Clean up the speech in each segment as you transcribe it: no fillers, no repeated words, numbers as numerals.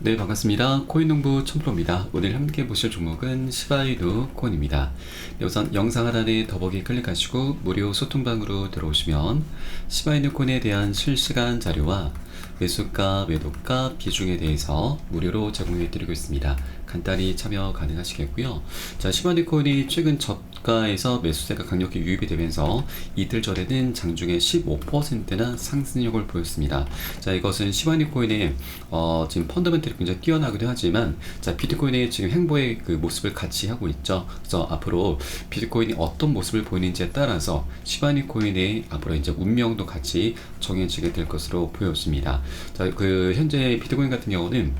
네, 반갑습니다. 코인농부 천프로입니다. 오늘 함께 보실 종목은 시바이누 코인입니다. 네, 우선 영상 하단에 더보기 클릭하시고 무료 소통방으로 들어오시면 시바이누 코인에 대한 실시간 자료와 매수가, 매도가, 비중에 대해서 무료로 제공해 드리고 있습니다. 간단히 참여 가능하시겠고요. 자, 시바이누 코인이 최근 저가에서 매수세가 강력히 유입이 되면서 이틀 전에는 장중에 15%나 상승력을 보였습니다. 자, 이것은 시바이누 코인의 지금 펀더멘털이 굉장히 뛰어나기도 하지만, 자, 비트코인의 지금 행보의 그 모습을 같이 하고 있죠. 그래서 앞으로 비트코인이 어떤 모습을 보이는지에 따라서 시바이누 코인의 앞으로 이제 운명도 같이 정해지게 될 것으로 보여집니다. 자, 그 현재 비트코인 같은 경우는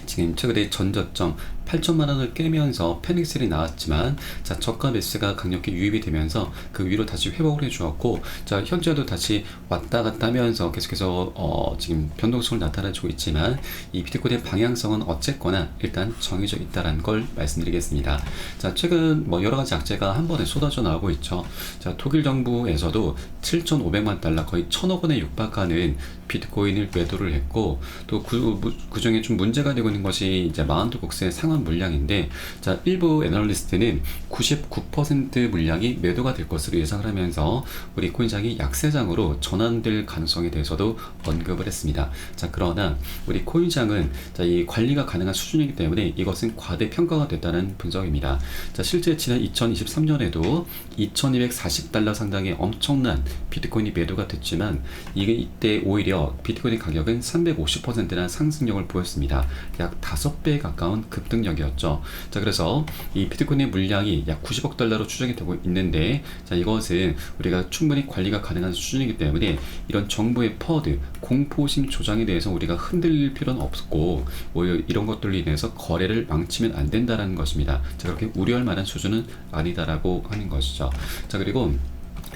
지금 최근에 전저점 8천만 원을 깨면서 패닉셀이 나왔지만, 자, 저가 매수가 강력히 유입이 되면서 그 위로 다시 회복을 해주었고, 자, 현재도 다시 왔다 갔다 하면서 계속해서 지금 변동성을 나타내주고 있지만, 이 비트코인의 방향성은 어쨌거나 일단 정해져 있다는 걸 말씀드리겠습니다. 자, 최근 뭐 여러 가지 악재가 한 번에 쏟아져 나오고 있죠. 자, 독일 정부에서도 7,500만 달러, 거의 1,000억 원에 육박하는 비트코인을 매도를 했고, 또 그 중에 좀 문제가 되고 있는 것이 이제 마운트곡스의 상환 물량인데, 자, 일부 애널리스트는 99% 물량이 매도가 될 것으로 예상을 하면서 우리 코인장이 약세장으로 전환될 가능성에 대해서도 언급을 했습니다. 자, 그러나 우리 코인장은, 자, 이 관리가 가능한 수준이기 때문에 이것은 과대평가가 됐다는 분석입니다. 자, 실제 지난 2023년에도 2240달러 상당의 엄청난 비트코인이 매도가 됐지만, 이게 이때 오히려 비트코인 가격은 350%나 상승력을 보였습니다. 약 5배 가까운 급등력이었죠. 자, 그래서 이 비트코인의 물량이 약 90억 달러로 추정이 되고 있는데, 자, 이것은 우리가 충분히 관리가 가능한 수준이기 때문에 이런 정부의 퍼드, 공포심 조장에 대해서 우리가 흔들릴 필요는 없고, 오히려 이런 것들로 인해서 거래를 망치면 안 된다는 것입니다. 자, 그렇게 우려할 만한 수준은 아니다라고 하는 것이죠. 자, 그리고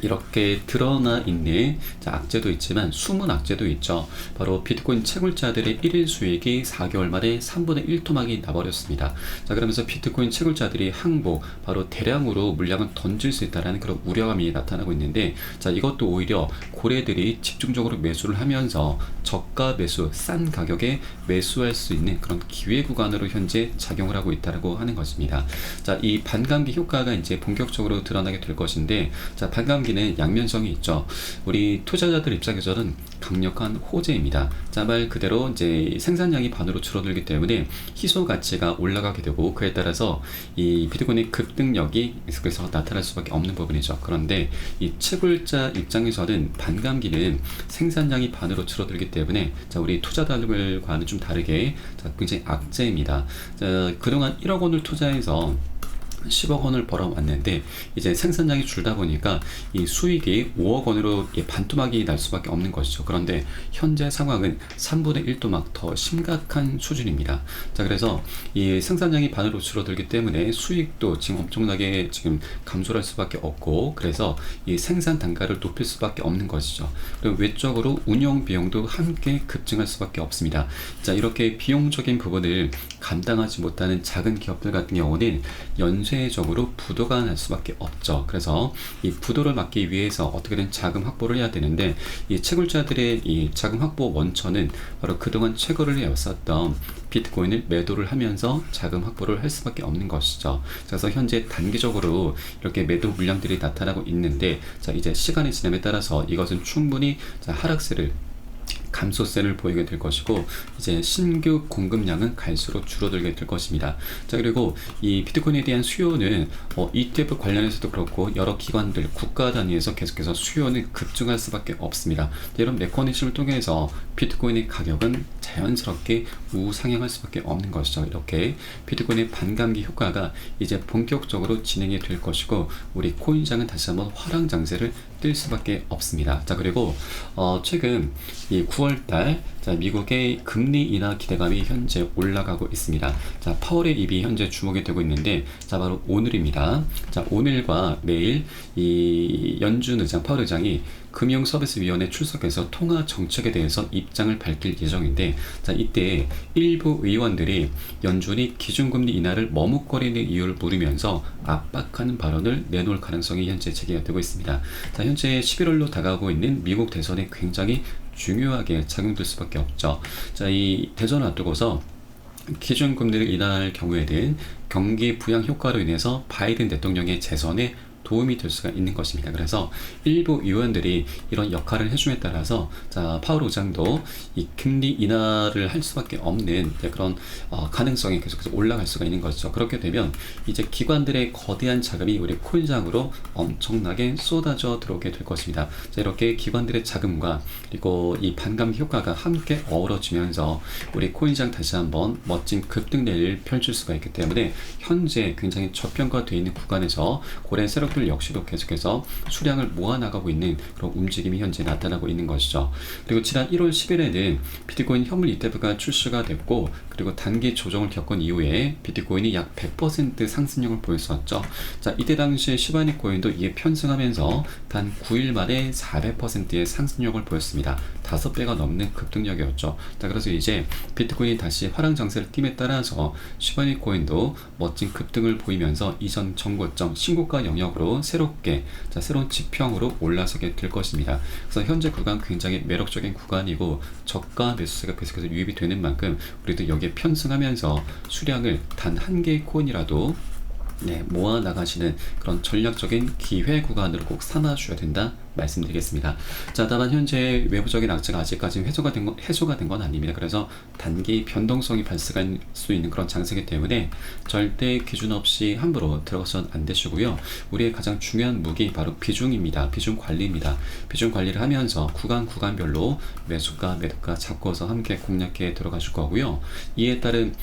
이렇게 드러나 있는, 자, 악재도 있지만 숨은 악재도 있죠. 바로 비트코인 채굴자들의 1일 수익이 4개월 만에 3분의 1 토막이 나버렸습니다. 자, 그러면서 비트코인 채굴자들이 항복, 바로 대량으로 물량을 던질 수 있다는 그런 우려감이 나타나고 있는데, 자, 이것도 오히려 고래들이 집중적으로 매수를 하면서 저가 매수, 싼 가격에 매수할 수 있는 그런 기회 구간으로 현재 작용을 하고 있다고 하는 것입니다. 자, 이 반감기 효과가 이제 본격적으로 드러나게 될 것인데, 자, 반감기는 양면성이 있죠. 우리 투자자들 입장에서는 강력한 호재입니다. 자, 말 그대로 이제 생산량이 반으로 줄어들기 때문에 희소 가치가 올라가게 되고, 그에 따라서 이 비트코인의 급등력이 계속해서 나타날 수밖에 없는 부분이죠. 그런데 이 채굴자 입장에서는 반감기는 생산량이 반으로 줄어들기 때문에, 자, 우리 투자자들과는 좀 다르게, 자, 굉장히 악재입니다. 자, 그동안 1억 원을 투자해서 10억 원을 벌어왔는데, 이제 생산량이 줄다 보니까 이 수익이 5억 원으로 반토막이 날 수밖에 없는 것이죠. 그런데 현재 상황은 3분의 1 토막 더 심각한 수준입니다. 자, 그래서 이 생산량이 반으로 줄어들기 때문에 수익도 지금 엄청나게 지금 감소할 수밖에 없고, 그래서 이 생산 단가를 높일 수밖에 없는 것이죠. 그리고 외적으로 운영 비용도 함께 급증할 수밖에 없습니다. 자, 이렇게 비용적인 부분을 감당하지 못하는 작은 기업들 같은 경우는 연쇄적으로 부도가 날 수밖에 없죠. 그래서 이 부도를 막기 위해서 어떻게든 자금 확보를 해야 되는데, 이 채굴자들의 이 자금 확보 원천은 바로 그동안 채굴을 해왔었던 비트코인을 매도를 하면서 자금 확보를 할 수밖에 없는 것이죠. 그래서 현재 단기적으로 이렇게 매도 물량들이 나타나고 있는데, 자, 이제 시간이 지남에 따라서 이것은 충분히, 자, 하락세를, 감소세를 보이게 될 것이고, 이제 신규 공급량은 갈수록 줄어들게 될 것입니다. 자, 그리고 이 비트코인에 대한 수요는 ETF 관련해서도 그렇고 여러 기관들, 국가 단위에서 계속해서 수요는 급증할 수밖에 없습니다. 이런 메커니즘을 통해서 비트코인의 가격은 자연스럽게 우상향할 수밖에 없는 것이죠. 이렇게 비트코인의 반감기 효과가 이제 본격적으로 진행이 될 것이고, 우리 코인장은 다시 한번 화랑 장세를 뛸 수밖에 없습니다. 자, 그리고 최근 이 9월달, 자, 미국의 금리 인하 기대감이 현재 올라가고 있습니다. 자, 파월의 입이 현재 주목이 되고 있는데, 자, 바로 오늘입니다. 자, 오늘과 내일 이 연준 의장, 파월 의장이 금융서비스위원회 출석해서 통화 정책에 대해서 입장을 밝힐 예정인데, 자, 이때 일부 의원들이 연준이 기준금리 인하를 머뭇거리는 이유를 물으면서 압박하는 발언을 내놓을 가능성이 현재 제기가 되고 있습니다. 자, 현재 11월로 다가오고 있는 미국 대선에 굉장히 중요하게 작용될 수밖에 없죠. 자, 이 대선을 앞두고서 기준금리를 인하할 경우에는 경기 부양 효과로 인해서 바이든 대통령의 재선에 도움이 될 수가 있는 것입니다. 그래서 일부 의원들이 이런 역할을 해줌에 따라서 파월 의장도 이 금리 인하를 할 수밖에 없는 그런 가능성이 계속해서 올라갈 수가 있는 것이죠. 그렇게 되면 이제 기관들의 거대한 자금이 우리 코인장으로 엄청나게 쏟아져 들어오게 될 것입니다. 이렇게 기관들의 자금과 그리고 이 반감 효과가 함께 어우러지면서 우리 코인장 다시 한번 멋진 급등내를 펼칠 수가 있기 때문에 현재 굉장히 저평가되어 있는 구간에서 고래 세력들 역시도 계속해서 수량을 모아나가고 있는 그런 움직임이 현재 나타나고 있는 것이죠. 그리고 지난 1월 10일에는 비트코인 현물 ETF가 출시가 됐고, 그리고 단기 조정을 겪은 이후에 비트코인이 약 100% 상승력을 보였었죠. 이때 당시에 시바이누 코인도 이에 편승하면서 단 9일 만에 400%의 상승력을 보였습니다. 5배가 넘는 급등력이었죠. 그래서 이제 비트코인이 다시 화랑 장세를 띠에 따라서 시바이누 코인도 멋진 급등을 보이면서 이전 정고점 신고가 영역으로 새로운 지평으로 올라서게 될 것입니다. 그래서 현재 구간 굉장히 매력적인 구간이고 저가 매수세가 계속해서 유입이 되는 만큼 우리도 여기에 편승하면서 수량을 단 한 개의 코인이라도 모아 나가시는 그런 전략적인 기회 구간으로 꼭 삼아 주셔야 된다 말씀드리겠습니다. 다만 현재 외부적인 악재가 아직까지 해소가 된 건 아닙니다. 그래서 단기 변동성이 발생할 수 있는 그런 장세이기 때문에 절대 기준 없이 함부로 들어가서는 안 되시고요. 우리의 가장 중요한 무기 바로 비중입니다. 비중 관리입니다. 비중 관리를 하면서 구간별로 매수가 매도가 잡고서 함께 공략해 들어가실 거고요. 이에 따른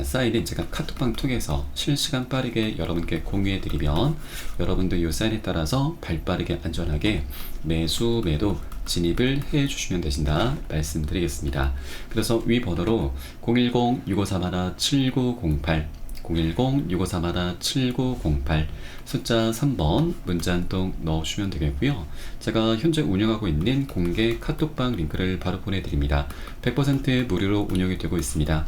사인은 제가 카톡방 통해서 실시간 빠르게 여러분께 공유해 드리면 여러분도 이 사인에 따라서 발빠르게 안전하게 매수 매도 진입을 해 주시면 되신다 말씀드리겠습니다. 그래서 위 번호로 010-6531-7908 010-6531-7908 숫자 3번 문자 한 통 넣어주시면 되겠고요. 제가 현재 운영하고 있는 공개 카톡방 링크를 바로 보내드립니다. 100% 무료로 운영이 되고 있습니다.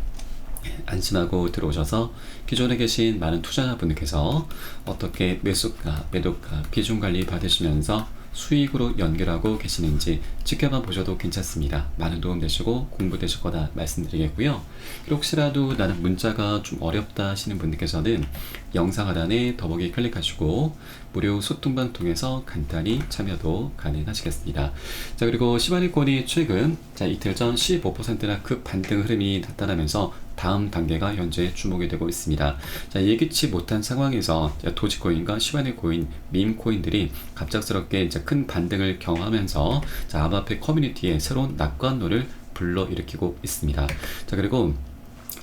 안심하고 들어오셔서 기존에 계신 많은 투자자분들께서 어떻게 매수가, 매도가, 비중 관리 받으시면서 수익으로 연결하고 계시는지 지켜만 보셔도 괜찮습니다. 많은 도움 되시고 공부 되실 거다 말씀드리겠고요. 혹시라도 나는 문자가 좀 어렵다 하시는 분들께서는 영상 하단에 더보기 클릭하시고 무료 소통방 통해서 간단히 참여도 가능하시겠습니다. 그리고 시바리콘이 최근 이틀 전 15%나 급반등 흐름이 나타나면서 다음 단계가 현재 주목이 되고 있습니다. 예기치 못한 상황에서 도지코인과 시바리코인, 밈코인들이 갑작스럽게 이제 큰 반등을 경험하면서 암호화폐 커뮤니티에 새로운 낙관론을 불러일으키고 있습니다. 그리고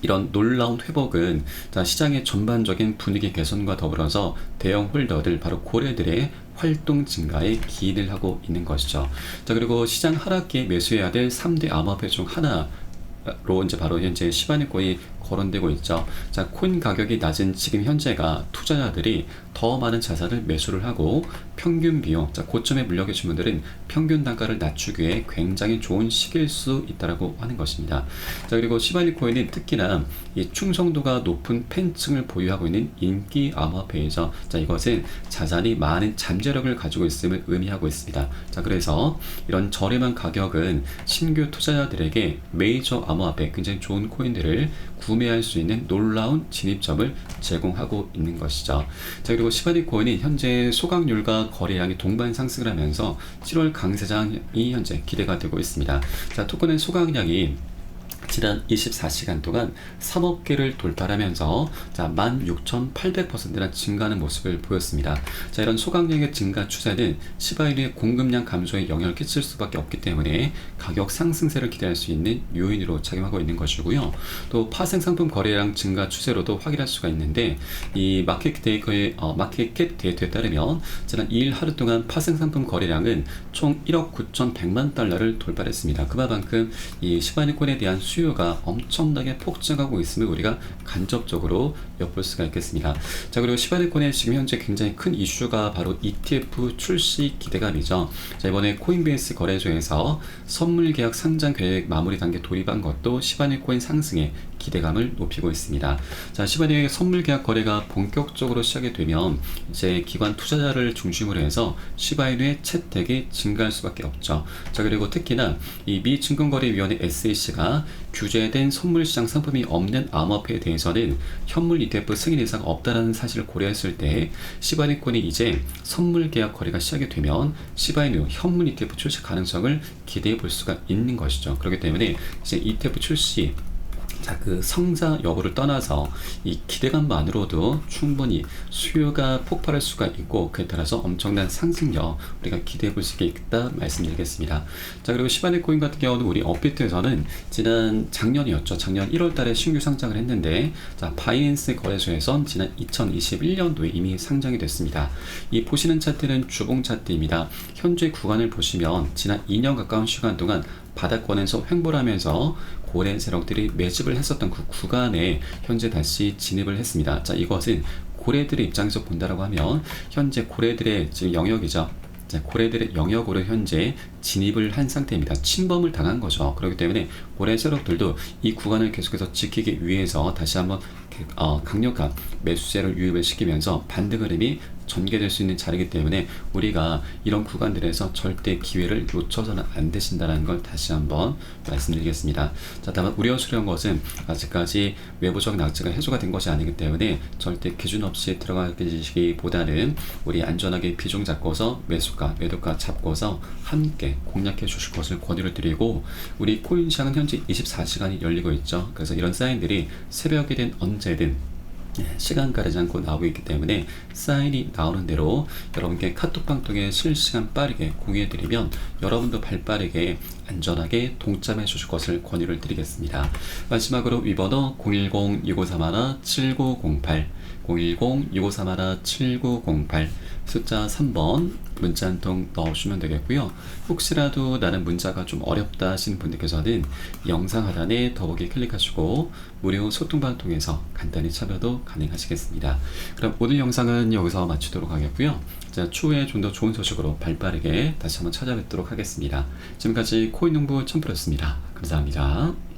이런 놀라운 회복은 시장의 전반적인 분위기 개선과 더불어서 대형 홀더들, 바로 고래들의 활동 증가에 기인을 하고 있는 것이죠. 그리고 시장 하락기에 매수해야 될 3대 암호화폐 중 하나로 이제 바로 현재 시바이누 코인이 거론되고 있죠. 코인 가격이 낮은 지금 현재가 투자자들이 더 많은 자산을 매수를 하고 평균 비용, 고점에 물려 계신 분들은 평균 단가를 낮추기 위해 굉장히 좋은 시기일 수 있다고 하는 것입니다. 그리고 시바이누 코인은 특히나 이 충성도가 높은 팬층을 보유하고 있는 인기 암호화폐이죠. 이것은 자산이 많은 잠재력을 가지고 있음을 의미하고 있습니다. 그래서 이런 저렴한 가격은 신규 투자자들에게 메이저 암호화폐, 굉장히 좋은 코인들을 구매할 수 있는 놀라운 진입점을 제공하고 있는 것이죠. 그리고 시바이누 코인이 현재 소각률과 거래량이 동반 상승을 하면서 7월 강세장이 현재 기대가 되고 있습니다. 토큰의 소각량이 지난 24시간 동안 3억 개를 돌파하면서 16,800%나 증가하는 모습을 보였습니다. 이런 소각량의 증가 추세는 시바이누의 공급량 감소에 영향을 끼칠 수밖에 없기 때문에 가격 상승세를 기대할 수 있는 요인으로 작용하고 있는 것이고요. 또 파생 상품 거래량 증가 추세로도 확인할 수가 있는데, 이 마켓캡 데이터에 따르면 지난 2일 하루 동안 파생 상품 거래량은 총 1억 9,100만 달러를 돌파했습니다. 그만큼 이 시바이누 코인에 대한 수요가 엄청나게 폭증하고 있음을 우리가 간접적으로 엿볼 수가 있겠습니다. 그리고 시바이누 코인의 지금 현재 굉장히 큰 이슈가 바로 ETF 출시 기대감이죠. 이번에 코인베이스 거래소에서 선물 계약 상장 계획 마무리 단계 돌입한 것도 시바이누 코인 상승에 기대감을 높이고 있습니다. 자, 시바이누의 선물 계약 거래가 본격적으로 시작이 되면 이제 기관 투자자를 중심으로 해서 시바이누의 채택이 증가할 수밖에 없죠. 자, 그리고 특히나 이 미증권거래위원회 SEC가 규제된 선물시장 상품이 없는 암호화폐에 대해서는 현물 ETF 승인 이상 없다라는 사실을 고려했을 때 시바이누콘이 이제 선물 계약 거래가 시작이 되면 시바이누 현물 ETF 출시 가능성을 기대해 볼 수가 있는 것이죠. 그렇기 때문에 이제 ETF 출시 자, 그 성자 여부를 떠나서 이 기대감만으로도 충분히 수요가 폭발할 수가 있고 그에 따라서 엄청난 상승력 우리가 기대해 볼 수 있다 말씀드리겠습니다. 자, 그리고 시바이누 코인 같은 경우는 우리 업비트에서는 지난 작년이었죠. 작년 1월 달에 신규 상장을 했는데 자, 바이낸스 거래소에선 지난 2021년도에 이미 상장이 됐습니다. 이 보시는 차트는 주봉 차트입니다. 현재 구간을 보시면 지난 2년 가까운 시간 동안 바닥권에서 횡보를 하면서 고래 세력들이 매집을 했었던 그 구간에 현재 다시 진입을 했습니다. 자, 이것은 고래들의 입장에서 본다라고 하면 현재 고래들의 지금 영역이죠. 자, 고래들의 영역으로 현재 진입을 한 상태입니다. 침범을 당한 거죠. 그렇기 때문에 고래 세력들도 이 구간을 계속해서 지키기 위해서 다시 한번 강력한 매수세를 유입을 시키면서 반등 흐름이 전개될 수 있는 자리이기 때문에 우리가 이런 구간들에서 절대 기회를 놓쳐서는 안 되신다는 걸 다시 한번 말씀드리겠습니다. 자, 다만 우려스러운 것은 아직까지 외부적 낙지가 해소가 된 것이 아니기 때문에 절대 기준 없이 들어가시기보다는 우리 안전하게 비중 잡고서 매수가, 매도가 잡고서 함께 공략해 주실 것을 권유를 드리고 우리 코인 시장은 현재 24시간이 열리고 있죠. 그래서 이런 사인들이 새벽이든 언제든 시간 가리지 않고 나오고 있기 때문에 사인이 나오는 대로 여러분께 카톡방 통해 실시간 빠르게 공유해드리면 여러분도 발빠르게 안전하게 동참해 주실 것을 권유를 드리겠습니다. 마지막으로 위번호 010-6531-7908 010-6531-7908 숫자 3번 문자 한 통 넣어주시면 되겠고요. 혹시라도 나는 문자가 좀 어렵다 하시는 분들께서는 영상 하단에 더보기 클릭하시고 무료 소통방 통해서 간단히 참여도 가능하시겠습니다. 그럼 오늘 영상은 여기서 마치도록 하겠고요. 자, 추후에 좀 더 좋은 소식으로 발빠르게 다시 한번 찾아뵙도록 하겠습니다. 지금까지 코인농부 첨프였습니다. 감사합니다.